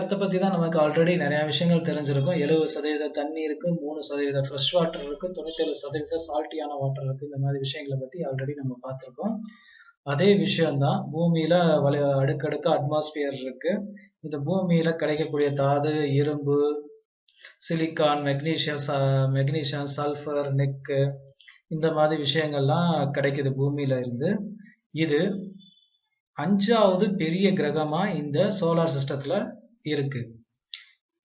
அத பத்தி தான் நமக்கு ஆல்ரெடி நிறைய விஷயங்கள் தெரிஞ்சிருக்கும். 70% தண்ணி இருக்கு, 3% ஃப்ரெஷ் வாட்டர் இருக்கு, 97% சால்ட்டியான வாட்டர் இருக்கு. இந்த மாதிரி விஷயங்களை பத்தி ஆல்ரெடி நம்ம பார்த்திருக்கோம். அதே விஷயம்தான் பூமியில அடுக்கடுக்க அட்மாஸ்பியர் இருக்கு. இந்த பூமியில கிடைக்கக்கூடிய தாது, இரும்பு, சிலிக்கான், மெக்னீசியம், சல்ஃபர், நெக்கு, இந்த மாதிரி விஷயங்கள்லாம் கிடைக்குது பூமியில இருந்து. இது 5வது பெரிய கிரகமா இந்த சோலார் சிஸ்டத்துல இருக்கு.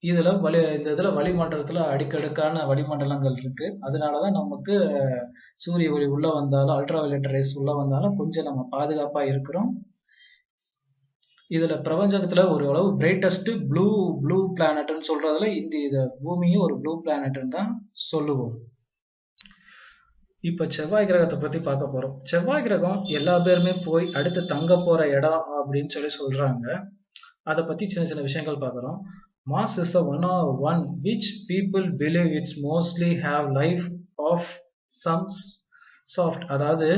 இதுல இந்த இதுல வளிமண்டலத்துல அடுக்கடுக்கான வளிமண்டலங்கள் இருக்கு. அதனாலதான் நமக்கு சூரிய ஒளி உள்ள வந்தாலும், அல்ட்ரா வயலட் ரேஸ் உள்ள வந்தாலும் கொஞ்சம் நம்ம பாதுகாப்பா இருக்கிறோம். இதுல பிரபஞ்சத்துல ஒரு அளவு பிரைட்டஸ்ட் ப்ளூ பிளானட்னு சொல்றதுல இந்த பூமியும் ஒரு ப்ளூ பிளானட்னு தான் சொல்லுவோம். இப்ப செவ்வாய் கிரகத்தை பத்தி பார்க்க போறோம். செவ்வாய் கிரகம் எல்லா பேருமே போய் அடுத்து தங்க போற இடம் அப்படின்னு சொல்றாங்க. அதை பத்தி சின்ன சின்ன விஷயங்கள் பார்க்குறோம். Mars is the one which people believe it's mostly have life of some soft. அதாவது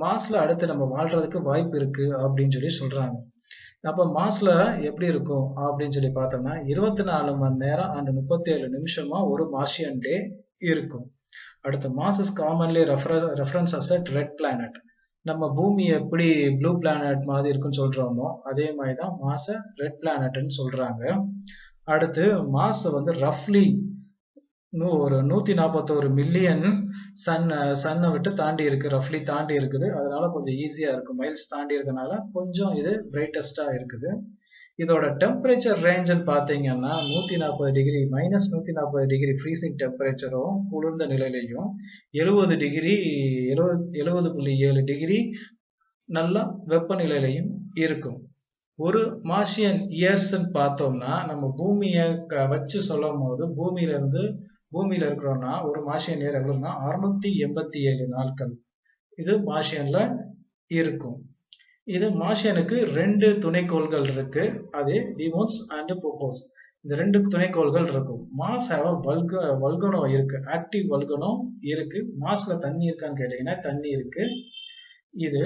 மாஸ்ல அடுத்து நம்ம வாழ்றதுக்கு வாய்ப்பு இருக்கு அப்படின்னு சொல்றாங்க. அப்ப மாஸ்ல எப்படி இருக்கும் அப்படின்னு சொல்லி பார்த்தோம்னா 24 மணி நேரம் அண்ட் 37 நிமிஷமா ஒரு மார்ஷியன் டே இருக்கும். அடுத்து Mars is commonly reference as a red planet. நம்ம பூமி எப்படி ப்ளூ பிளானட் மாதிரி இருக்குன்னு சொல்றோமோ அதே மாதிரிதான் மாச ரெட் பிளானட்னு சொல்றாங்க. அடுத்து மாஸ் வந்து ரஃப்லி ஒரு 141 மில்லியன் சன்னை விட்டு தாண்டி இருக்கு, ரஃப்லி தாண்டி இருக்குது. அதனால கொஞ்சம் ஈஸியா இருக்கு, மைல்ஸ் தாண்டி இருக்கனால கொஞ்சம் இது பிரைட்டஸ்டா இருக்குது. இதோட டெம்பரேச்சர் ரேஞ்சுன்னு பார்த்தீங்கன்னா 140 டிகிரி -140 ஃப்ரீசிங் டெம்பரேச்சரும் குளிர்ந்த நிலையிலையும் 70.7 டிகிரி நல்ல வெப்பநிலையிலையும் இருக்கும். ஒரு மார்ஷியன் இயர்ஸ்ன்னு பார்த்தோம்னா நம்ம பூமியை வச்சு சொல்லும் போது பூமியில இருக்கிறோம்னா ஒரு மார்ஷியன் இயர் எவ்வளவுன்னா 687 நாட்கள் இது மார்ஷியன்ல இருக்கும். இது மார்ஷியனுக்கு 2 துணைக்கோள்கள் இருக்கு. அது டிமோஸ் அண்ட் போபோஸ். இந்த 2 துணைக்கோள்கள் இருக்கும். மாஸ் ஹேவ் வல்கனோ இருக்கு, ஆக்டிவ் வல்கனோ இருக்கு. மாஸ்ல தண்ணி இருக்கான்னு கேட்டீங்கன்னா தண்ணி இருக்கு. இது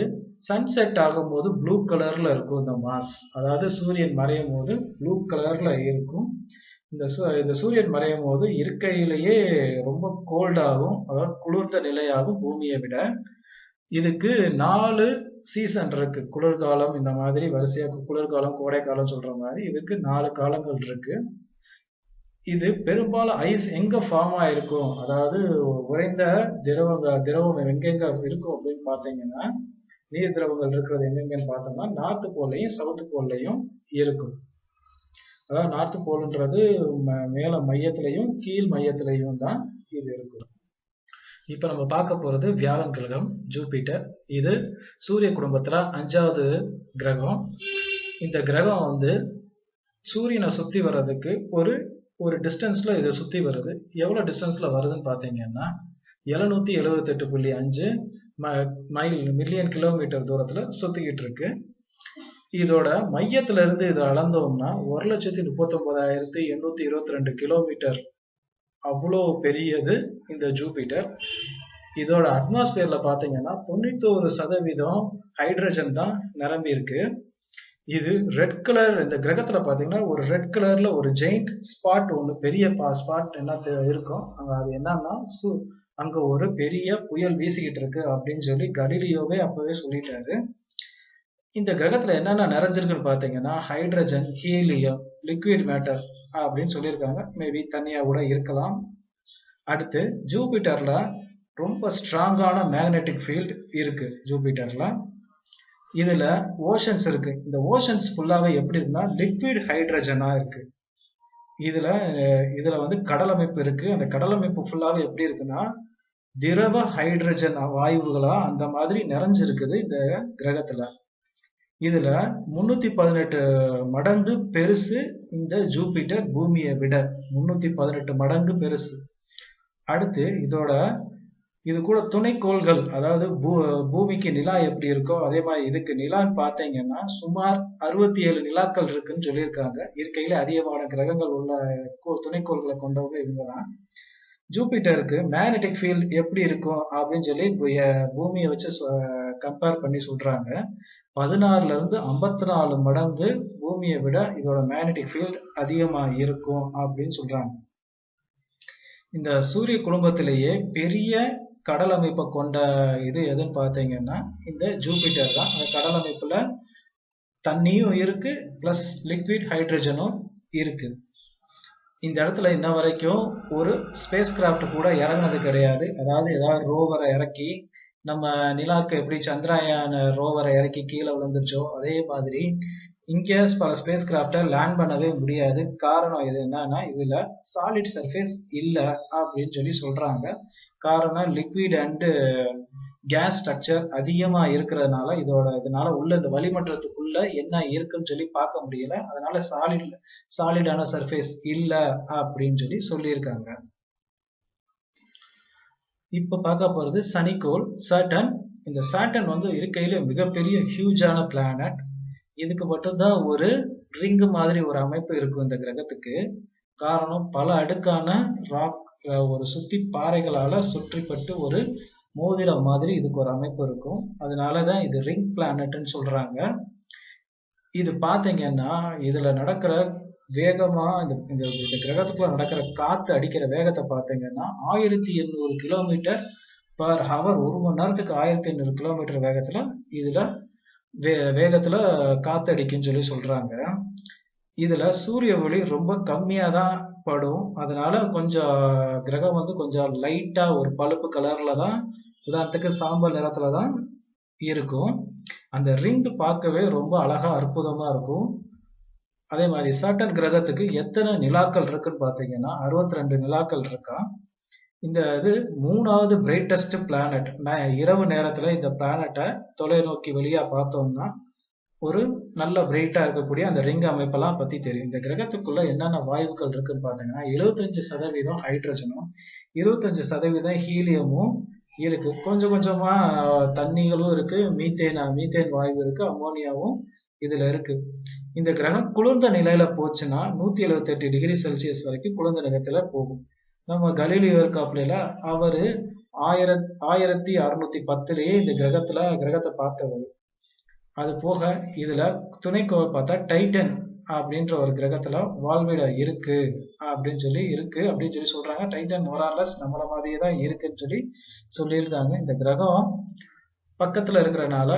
சன்செட் ஆகும்போது ப்ளூ கலர்ல இருக்கும் இந்த மாஸ். அதாவது சூரியன் மறையும் போது ப்ளூ கலர்ல இருக்கும். இந்த சூரியன் மறையும் போது இருக்கையிலேயே ரொம்ப கோல்டாகும், அதாவது குளிர்ந்த நிலையாகும் பூமியை விட. இதுக்கு 4 சீசன் இருக்கு. குளிர்காலம் இந்த மாதிரி வரிசையா குளிர்காலம், கோடைக்காலம் சொல்ற மாதிரி இதுக்கு 4 காலங்கள் இருக்கு. இது பெரும்பாலும் ஐஸ் எங்க ஃபார்ம் ஆயிருக்கும், அதாவது உறைந்த திரவம் எங்கெங்க இருக்கும் அப்படின்னு பாத்தீங்கன்னா நீர் திரவங்கள் இருக்கிறது எங்கெங்கன்னு பார்த்தோம்னா நார்த் போல்லையும் சவுத் போல்லையும் இருக்கும். அதாவது நார்த் போல்ன்றது மேல மையத்திலையும் கீழ் மையத்திலையும் தான் இது இருக்கும். இப்ப நம்ம பார்க்க போறது வியாழன் கிரகம், ஜூபிட்டர். இது சூரிய குடும்பத்துல 5வது கிரகம். இந்த கிரகம் வந்து சூரியனை சுத்தி வர்றதுக்கு ஒரு டிஸ்டன்ஸ்ல இது சுத்தி வருது. எவ்வளவு டிஸ்டன்ஸ்ல வருதுன்னு பாத்தீங்கன்னா 778.5 மைல் மில்லியன் கிலோமீட்டர் தூரத்துல சுத்திக்கிட்டு இருக்கு. இதோட மையத்துல இருந்து இதை அளந்தோம்னா 1,39,822 கிலோமீட்டர். அவ்வளோ பெரியது இந்த ஜூபிட்டர். இதோட அட்மாஸ்பியர்ல பாத்தீங்கன்னா 91% ஹைட்ரஜன் தான் நிரம்பி இருக்கு. இது ரெட் கலர். இந்த கிரகத்துல பாத்தீங்கன்னா ஒரு ரெட் கலர்ல ஒரு ஜெயிண்ட் ஸ்பாட் ஒண்ணு, பெரிய ஸ்பாட் என்ன இருக்கும் அங்க. அது என்னன்னா அங்க ஒரு பெரிய புயல் வீசிக்கிட்டு இருக்கு அப்படின்னு சொல்லி கலீலியோவே அப்பவே சொல்லிட்டாரு. இந்த கிரகத்துல என்னென்ன நிறைஞ்சிருக்குன்னு பாத்தீங்கன்னா ஹைட்ரஜன், ஹீலியம், லிக்விட் மேட்டர் அப்படின்னு சொல்லியிருக்காங்க. மேபி தனியா கூட இருக்கலாம். அடுத்து ஜூபிட்டர்ல ரொம்ப ஸ்ட்ராங்கான மேக்னெட்டிக் ஃபீல்ட் இருக்கு ஜூபிட்டர்ல. இதுல ஓஷன்ஸ் இருக்கு. இந்த ஓஷன்ஸ் ஃபுல்லாவே எப்படி இருக்குன்னா லிக்விட் ஹைட்ரஜனா இருக்கு. இதுல வந்து கடல் அமைப்பு இருக்கு. அந்த கடல் அமைப்பு ஃபுல்லாவே எப்படி இருக்குன்னா திரவ ஹைட்ரஜன் வாயுகளா அந்த மாதிரி நிறைஞ்சிருக்குது இந்த கிரகத்துல. இதுல 318 மடங்கு பெருசு இந்த ஜூபிட்டர் பூமியை விட 318 மடங்கு பெருசு. அடுத்து இது கூட துணைக்கோள்கள், அதாவது பூமிக்கு நிலா எப்படி இருக்கோ அதே மாதிரி இதுக்கு நிலான்னு பார்த்தீங்கன்னா சுமார் 67 நிலாக்கள் இருக்குன்னு சொல்லியிருக்காங்க. இயற்கையில அதிகமான கிரகங்கள் உள்ள துணைக்கோள்களை கொண்டவங்க இவங்கதான். ஜூபிட்டருக்கு மேக்னெட்டிக் ஃபீல்ட் எப்படி இருக்கும் அப்படின்னு சொல்லி பூமியை வச்சு கம்பேர் பண்ணி சொல்றாங்க. 16ல இருந்து 54 மடங்கு பூமியை விட இதோட மேக்னெட்டிக் ஃபீல்ட் அதிகமா இருக்கும் அப்படின்னு சொல்றாங்க. இந்த சூரிய குடும்பத்திலேயே பெரிய கடல் அமைப்பை கொண்ட இது எதுன்னு பார்த்தீங்கன்னா இந்த ஜூபிட்டர் தான். அந்த கடல் அமைப்புல தண்ணியும் இருக்கு, பிளஸ் லிக்விட் ஹைட்ரஜனும் இருக்கு. இந்த இடத்துல இன்ன வரைக்கும் ஒரு ஸ்பேஸ் கிராஃப்ட் கூட இறங்குனது கிடையாது. அதாவது ஏதாவது ரோவரை இறக்கி, நம்ம நிலாக்கு எப்படி சந்திராயன் ரோவரை இறக்கி கீழே விழுந்துருச்சோ அதே மாதிரி இங்க பல ஸ்பேஸ் கிராஃப்டை லேண்ட் பண்ணவே முடியாது. காரணம் இது என்னன்னா, இதுல சாலிட் சர்ஃபேஸ் இல்ல அப்படின்னு சொல்லி சொல்றாங்க. காரணம் லிக்விட் அண்ட் கேஸ் ஸ்ட்ரக்சர் அதிகமா இருக்கிறதுனால இதனால உள்ள இந்த வளிமண்டலத்துக்குள்ள என்ன இருக்குன்னு சொல்லி பார்க்க முடியல. அதனால சாலிடான சர்ஃபேஸ் இல்ல அப்படின்னு சொல்லியிருக்காங்க. இப்ப பார்க்க போறது சனிக்கோள் சாட்டர்ன். இந்த சாட்டர்ன் இருக்கையில மிகப்பெரிய ஹியூஜான பிளானட். இதுக்கு மட்டும்தான் ஒரு ரிங் மாதிரி ஒரு அமைப்பு இருக்கும் இந்த கிரகத்துக்கு. காரணம் பல அடுக்கான ராக் ஒரு சுத்தி பாறைகளால சுற்றிப்பட்டு ஒரு மோதிரம் மாதிரி இதுக்கு ஒரு அமைப்பு இருக்கும். அதனாலதான் இது ரிங் பிளானட்னு சொல்றாங்க. இது பாத்தீங்கன்னா இதுல நடக்கிற வேகமா இந்த கிரகத்துக்குள்ள நடக்கிற காத்து அடிக்கிற வேகத்தை பாத்தீங்கன்னா 1800 கிலோமீட்டர் பர் ஹவர். ஒரு மணி நேரத்துக்கு 1800 கிலோமீட்டர் வேகத்துல இதுல வேகத்துல காத்தடிக்குன்னு சொல்றாங்க. இதுல சூரிய ஒளி ரொம்ப கம்மியா தான் படும். அதனால கொஞ்சம் கிரகம் கொஞ்சம் லைட்டா ஒரு பழுப்பு கலர்ல தான், உதாரணத்துக்கு சாம்பல் நிறத்துல தான் இருக்கும். அந்த ரிங் பார்க்கவே ரொம்ப அழகா அற்புதமா இருக்கும். அதே மாதிரி சாட்டர்ன் கிரகத்துக்கு எத்தனை நிலாக்கள் இருக்குன்னு பாத்தீங்கன்னா 62 நிலாக்கள் இருக்கா. இந்த இது 3வது பிரைட்டஸ்ட் பிளானட். இரவு நேரத்துல இந்த பிளானட்டை தொலைநோக்கி வழியா பார்த்தோம்னா ஒரு நல்ல பிரைட்டா இருக்கக்கூடிய அந்த ரிங் அமைப்பெல்லாம் பத்தி தெரியும். இந்த கிரகத்துக்குள்ள என்னென்ன வாயுக்கள் இருக்குன்னு பாத்தீங்கன்னா 75% ஹைட்ரஜனும் 25% ஹீலியமும் இருக்கு. கொஞ்சம் கொஞ்சமா தண்ணிகளும் இருக்கு, மீத்தேன் வாயு இருக்கு, அமோனியாவும் இதுல இருக்கு. இந்த கிரகம் குளிர்ந்த நிலையில போச்சுன்னா 178 டிகிரி செல்சியஸ் வரைக்கும் குளிர்ந்த நிலத்துல போகும். நம்ம கலீலியோ இருக்காப்புல அவரு 1610லயே இந்த கிரகத்தை பார்த்தவர். அது போக இதுல துணைக்கோள் பார்த்தா டைட்டன் அப்படின்ற ஒரு கிரகத்துல வாழ்விட இருக்கு அப்படின்னு சொல்லி சொல்றாங்க. டைட்டன் மோரார்லஸ் நம்மள மாதிரியே தான் இருக்குன்னு சொல்லியிருக்காங்க. இந்த கிரகம் பக்கத்துல இருக்கிறனால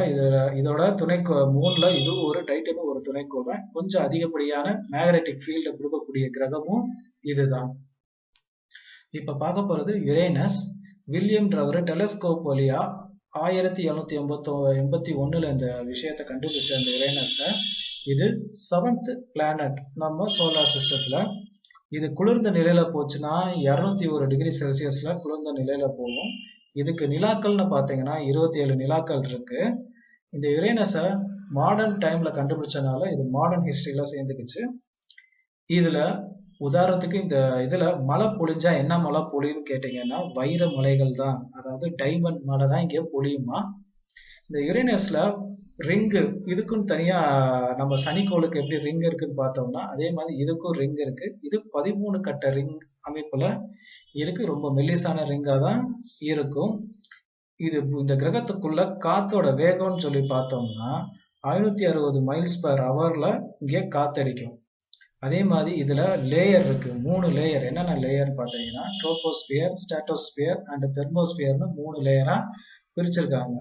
இதோட மூணுல இது ஒரு டைட்டனும் ஒரு துணைக்கோள் தான். கொஞ்சம் அதிகப்படியான மேக்னெட்டிக் ஃபீல்ட கொடுக்கக்கூடிய கிரகமும் இதுதான். இப்ப பார்க்க போறது யுரேனஸ். வில்லியம் ரவர் டெலஸ்கோப் வழியா 1781 இந்த விஷயத்தை கண்டுபிடிச்ச அந்த யுரேனஸ இது 7th பிளானட் நம்ம சோலார் சிஸ்டத்துல. இது குளிர்ந்த நிலையில போச்சுன்னா 201 டிகிரி செல்சியஸ்ல குளிர்ந்த நிலையில போகும். இதுக்கு நிலாக்கள்னு பாத்தீங்கன்னா 27 நிலாக்கள் இருக்கு. இந்த யுரேனஸ மாடர்ன் டைம்ல கண்டுபிடிச்சனால இது மாடர்ன் ஹிஸ்டரியில சேர்ந்துக்குச்சு. இதுல உதாரணத்துக்கு இந்த இதுல மழை பொழிஞ்சா என்ன மழை பொழியும்னு கேட்டீங்கன்னா வைர மலைகள் தான், அதாவது டைமண்ட் மழை தான் இங்க பொழியுமா. இந்த யுரேனஸ்ல ரிங்கு இதுக்குன்னு தனியா நம்ம சனிக்கோளுக்கு எப்படி ரிங் இருக்குன்னு பார்த்தோம்னா அதே மாதிரி இதுக்கும் ரிங் இருக்கு. இது 13 கட்ட ரிங் அமைப்புல இருக்கு. ரொம்ப மெல்லிசான ரிங்கா தான் இருக்கும். இந்த கிரகத்துக்குள்ள காத்தோட வேகம்னு சொல்லி பார்த்தோம்னா 560 மைல்ஸ் பர் ஹவர்ல இங்கே காத்தடிக்கும். அதே மாதிரி இதுல லேயர் இருக்கு, 3 லேயர். என்னென்ன லேயர் பாத்தீங்கன்னா ட்ரோபோஸ்பியர், ஸ்ட்ராட்டோஸ்பியர் அண்ட் தெர்மோஸ்பியர்னு 3 லேயரா பிரிச்சிருக்காங்க.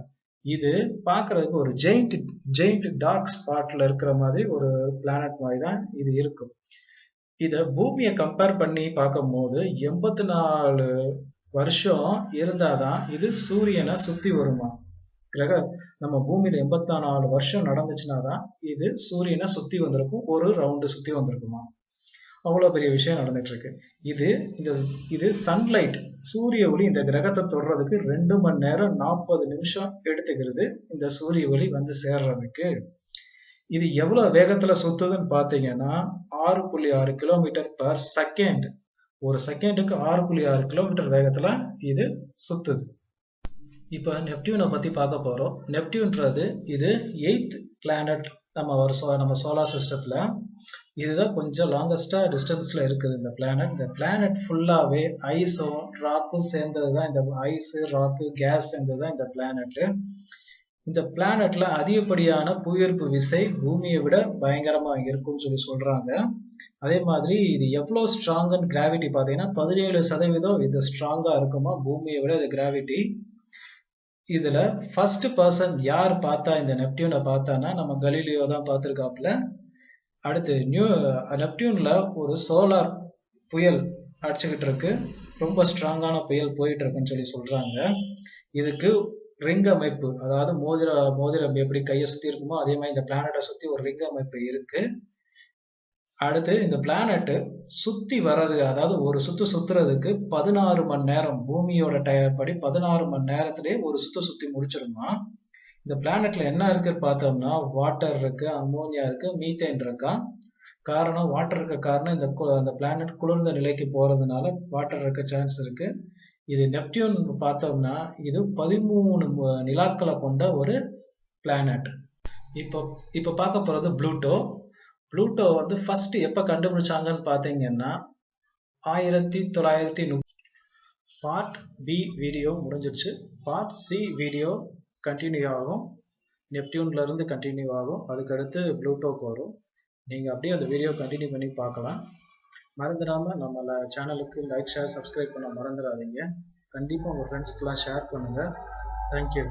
இது பாக்குறதுக்கு ஒரு ஜெயிண்ட் டார்க் ஸ்பாட்ல இருக்கிற மாதிரி ஒரு பிளானட் மாதிரி தான் இது இருக்கும். இத பூமியை கம்பேர் பண்ணி பார்க்கும் போது 84 வருஷம் இருந்தாதான் இது சூரியனை சுத்தி வருமா. நம்ம பூமியில 84 வருஷம் நடந்துச்சுனாதான் இது சூரியனை சுத்தி வந்திருக்கும், ஒரு ரவுண்டு சுத்தி வந்திருக்குமா. அவ்வளவு பெரிய விஷயம் நடந்துட்டு இருக்கு. இது சன்லைட், சூரிய ஒளி இந்த கிரகத்தை தொடுறதுக்கு 2 மணி நேரம் 40 நிமிஷம் எடுத்துக்கிறது இந்த சூரிய ஒளி சேர்றதுக்கு. இது எவ்வளவு வேகத்துல சுத்துதுன்னு பாத்தீங்கன்னா 6.6 கிலோமீட்டர் பர் செகண்ட். ஒரு செகண்டுக்கு 6.6 கிலோமீட்டர் வேகத்துல இது சுத்துது. இப்ப நெப்டியூனை பத்தி பார்க்க போறோம். நெப்டியூன்றது இது 8th பிளானட் நம்ம சோலார் சிஸ்டத்துல. இதுதான் கொஞ்சம் லாங்கஸ்டா டிஸ்டன்ஸ்ல இருக்குது இந்த பிளானட். இந்த பிளானட் ஃபுல்லாவே ஐஸும் ராக்கும் சேர்ந்ததுதான். இந்த ஐஸ் ராக்கு கேஸ் சேர்ந்ததுதான் இந்த பிளானட். இந்த பிளானட்ல அதிகப்படியான புவியீர்ப்பு விசை பூமியை விட பயங்கரமா இருக்கும்னு சொல்றாங்க. அதே மாதிரி இது எவ்வளவு ஸ்ட்ராங்னு கிராவிட்டி பாத்தீங்கன்னா 17% இது ஸ்ட்ராங்கா இருக்குமா பூமியை விட இது கிராவிட்டி. இதுல ஃபர்ஸ்ட் பர்சன் யார் பார்த்தா இந்த நெப்டியூனை பார்த்தானா நம்ம கலீலியோ தான் பார்த்திருக்காப்ல. அடுத்து நெப்டியூன்ல ஒரு சோலார் புயல் அடிச்சுக்கிட்டு இருக்கு. ரொம்ப ஸ்ட்ராங்கான புயல் போயிட்டு இருக்குன்னு சொல்றாங்க. இதுக்கு ரிங் அமைப்பு, அதாவது மோதிரம் எப்படி கையை சுத்தி இருக்குமோ அதே மாதிரி இந்த பிளானட்டை சுத்தி ஒரு ரிங் அமைப்பு இருக்கு. அடுத்து இந்த பிளானட் சுத்தி வர்றது, அதாவது ஒரு சுத்துறதுக்கு 16 மணி நேரம், பூமியோட படி 16 மணி நேரத்திலேயே ஒரு சுத்தி முடிச்சிருமா. இந்த பிளானட்ல என்ன இருக்கு பார்த்தோம்னா வாட்டர் இருக்கு, அமோனியா இருக்கு, மீத்தேன் இருக்கா. காரணம் வாட்டர் இருக்க காரணம் இந்த பிளானட் குளிர்ந்த நிலைக்கு போறதுனால வாட்டர் இருக்க சான்ஸ் இருக்கு. இது நெப்டியூன் பார்த்தோம்னா இது 13 நிலாக்களை கொண்ட ஒரு பிளானட். இப்போ பார்க்க போறது ப்ளூட்டோ. ப்ளூட்டோ ஃபர்ஸ்ட் எப்ப கண்டுபிடிச்சாங்கன்னு பாத்தீங்கன்னா 1930. பார்ட் பி வீடியோ முடிஞ்சிருச்சு. பார்ட் சி வீடியோ கண்டினியூ ஆகும். நெப்டியூன்ல இருந்து கண்டினியூ ஆகும். அதுக்கடுத்து ப்ளூட்டோக்கு வரும். நீங்க அப்படியே அந்த வீடியோ கண்டினியூ பண்ணி பார்க்கலாம். மறந்துடாம நம்ம சேனலுக்கு லைக், ஷேர், சப்ஸ்கிரைப் பண்ண மறந்துடாதீங்க. கண்டிப்பா உங்க ஃப்ரெண்ட்ஸ்க்குலாம் ஷேர் பண்ணுங்க. தேங்க்யூ.